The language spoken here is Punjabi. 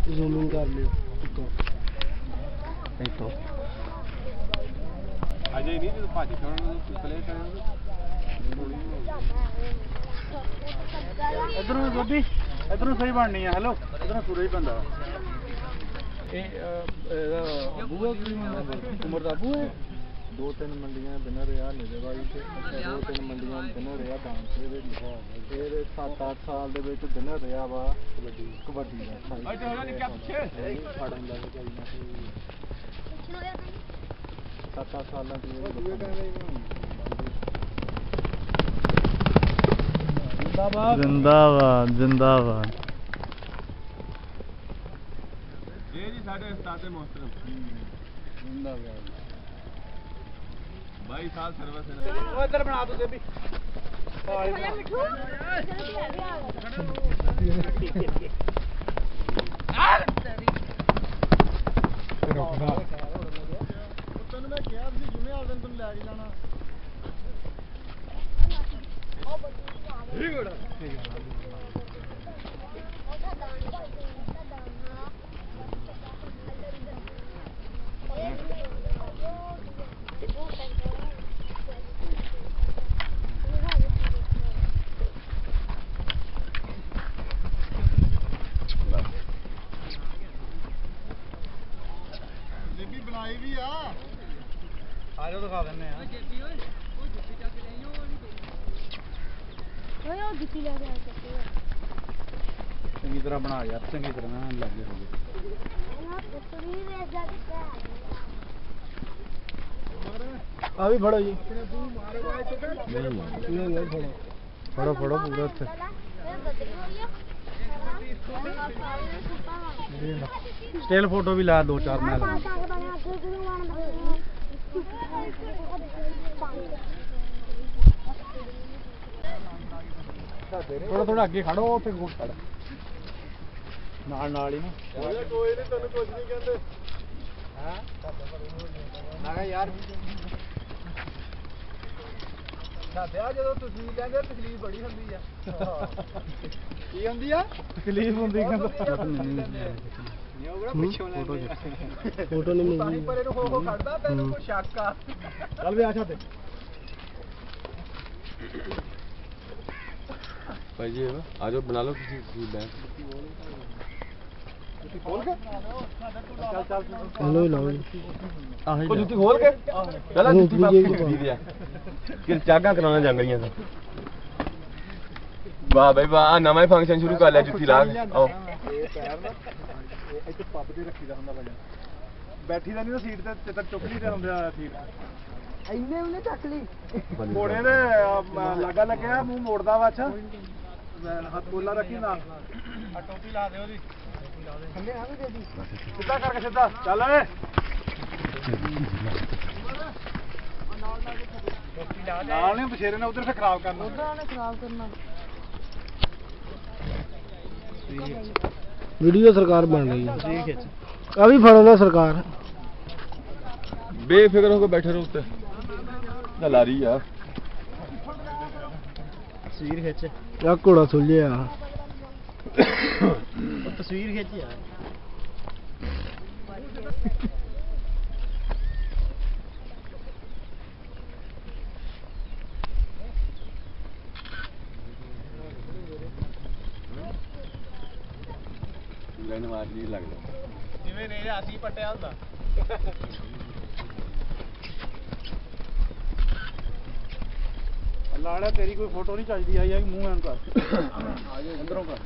ਜ਼ੂਮਿੰਗ ਕਰ ਲਿਓ ਇੱਥੋਂ ਅਜੇ ਨਹੀਂ ਜਦੋਂ ਭੱਜ ਕੇ ਉਹਨਾਂ ਨੂੰ ਪਲੇ ਕਰਿਆ ਇਧਰੋਂ ਗੋਦੀ ਇਧਰੋਂ ਸਹੀ ਬਣਨੀ ਆ ਹੈਲੋ ਇਧਰੋਂ ਪੂਰਾ ਹੀ ਬੰਦਾ ਇਹ ਬੂਆ ਉਮਰ ਦਾ ਬੂਆ 2-3 ਮੰਡੀਆਂ ਬਿਨਰ ਰਿਹਾ ਨਿਜਵਾਈ ਤੇ 2-3 ਮੰਡੀਆਂ ਬਿਨਰ ਰਿਹਾ ਬਾਂਸਰੇ ਦੇ ਫਿਰ 7-8 ਸਾਲ ਦੇ ਵਿੱਚ ਬਿਨਰ ਰਿਹਾ ਵਾ ਕਬੱਡੀ ਦਾ ਅੱਛਾ ਹੋਣਾ ਨਹੀਂ ਕਿਆ ਪਿੱਛੇ ਫੜਨ ਦਾ ਚੱਲਣਾ 7-8 ਸਾਲਾਂ ਦੀ जिंदाबाद जिंदाबाद ये जी साढ़े उस्ताद मोहतरम जिंदाबाद 22 साल सर्विस है इधर बना दो देवी ਤੈਨੂੰ ਮੈਂ ਕਿਹਾ ਸੀ ਜੁਮੇ ਵਾਲੇ ਦਿਨ ਤੈਨੂੰ ਲੈ ਕੇ ਜਾਣਾ ਠੀਕ ਹੈ ਜੇਬੀ ਬਣਾਈ ਵੀ ਆ ਆਜੋ ਦਿਖਾ ਦਿੰਨੇ ਆ ਜੇਬੀ ਓਏ ਉਹ ਜੁੱਤੀ ਚੱਕ ਲਈ ਉਹ ਨਹੀਂ ਉਹ ਜੁੱਤੀ ਲੈ ਕੇ ਆ ਚੰਗੀ ਤਰ੍ਹਾਂ ਬਣਾ ਯਾਰ ਚੰਗੀ ਤਰ੍ਹਾਂ ਨਾ ਲੱਗੇ ਹੋਵੇ ਆ ਵੀ ਫੜੋ ਜੀ ਨਹੀਂ ਫੜੋ ਫੜੋ ਪੂਰਾ ਉੱਥੇ ਸਟਿਲ ਫੋਟੋ ਵੀ ਲਾ 2-4 ਮੈਂ ਥੋੜਾ ਥੋੜਾ ਅੱਗੇ ਖੜੋ ਉੱਥੇ ਕੋਲ ਖੜ ਨਾਲ ਹੀ ਨਾ ਕੋਈ ਨਹੀਂ ਤੈਨੂੰ ਕੁਝ ਨਹੀਂ ਕਹਿੰਦੇ ਹਾਂ ਮੈਂ ਕਿਹਾ ਯਾਰ ਸਾਡਿਆ ਜਦੋਂ ਤੁਸੀਂ ਕਹਿੰਦੇ ਤਕਲੀਫ ਬੜੀ ਹੁੰਦੀ ਆ ਕੀ ਹੁੰਦੀ ਆ ਤਕਲੀਫ ਹੁੰਦੀ ਕਹਿੰਦਾ ਨਹੀਂ ਉਹ ਬੜਾ ਪਿੱਛੋਂ ਲੈ ਫੋਟੋ ਨਹੀਂ ਮਿਲਦੀ ਪਰੇ ਨੂੰ ਹੋ ਖੜਦਾ ਤੈਨੂੰ ਕੋਈ ਸ਼ੱਕ ਆ ਚੱਲ ਵੀ ਆ ਛੱਡ ਭਾਈ ਜੀ ਆ ਜਾਓ ਬਣਾ ਲਓ ਤੁਸੀਂ ਬੈਂਕ ਖੋਲ ਕੇ ਚੱਲ ਚੱਲ ਹਲੋ ਲਾਓ ਆਹੀ ਉਹ ਜੁੱਤੀ ਖੋਲ ਕੇ ਪਹਿਲਾਂ ਜੁੱਤੀ ਪਾ ਕੇ ਦੇ ਆ ਕਿ ਚਾਗਾ ਕਰਾਉਣਾ ਜੰਗਲੀਆਂ ਦਾ ਵਾਹ ਬਈ ਵਾਹ ਨਵਾਂ ਹੀ ਫੰਕਸ਼ਨ ਸ਼ੁਰੂ ਕਰ ਲਿਆ ਜੁੱਤੀ ਲਾ ਕੇ ਆਓ ਇਹ ਪੈਰ ਨਾ ਇੱਥੇ ਪੱਬ ਤੇ ਰੱਖੀਦਾ ਹੁੰਦਾ ਭਾਈ ਬੈਠੀ ਦਾ ਨਹੀਂ ਸੀਟ ਤੇ ਚਿੱਤਰ ਚੁੱਕਲੀ ਤੇ ਹੁੰਦਾ ਸੀਟ ਇੰਨੇ ਉਹਨੇ ਚੱਕ ਲਈ ਘੋੜੇ ਦੇ ਲਾਗਾ ਲੱਗਿਆ ਮੂੰਹ ਮੋੜਦਾ ਵਾ ਅੱਛਾ ਹੱਥ ਕੋਲਾ ਰੱਖੀ ਨਾਲ ਆ ਟੋਪੀ ਲਾ ਦੇ ਉਹਦੀ ਥੱਲੇ ਆ ਵੀ ਦੇ ਦੀ ਸਿੱਧਾ ਕਰਕੇ ਸਿੱਧਾ ਚੱਲ ਓਏ ਨਾਲ ਨੇ ਬਸ਼ੇਰੇ ਨੇ ਉਧਰ ਸੇ ਖਰਾਬ ਕਰਨਾ ਉਧਰ ਨੇ ਖਰਾਬ ਕਰਨਾ ਵੀਡੀਓ ਸਰਕਾਰ ਬਣ ਰਹੀ ਹੈ ਠੀਕ ਹੈ ਆ ਵੀ ਫੜੋ ਨਾ ਸਰਕਾਰ ਬੇਫਿਕਰ ਹੋ ਕੇ ਬੈਠੇ ਰਹੋ ਉੱਤੇ ਨਾ ਲਾ ਰਹੀ ਆ ਤਸਵੀਰ ਖਿੱਚ ਆ ਘੋੜਾ ਸੁੱਲਿਆ ਉਹ ਤਸਵੀਰ ਖਿੱਚ ਯਾਰ ਲੈਣ ਮਾਰ ਨਹੀਂ ਲੱਗਦਾ ਜਿਵੇਂ ਨੇ ਅਸੀਂ ਪੱਟਿਆ ਹੁੰਦਾ ਲਾੜਾ ਤੇਰੀ ਕੋਈ ਫੋਟੋ ਨਹੀਂ ਚੱਜਦੀ ਆਈ ਆ ਮੂੰਹ ਐਂ ਕਰ ਆ ਜਾ ਅੰਦਰੋਂ ਕਰ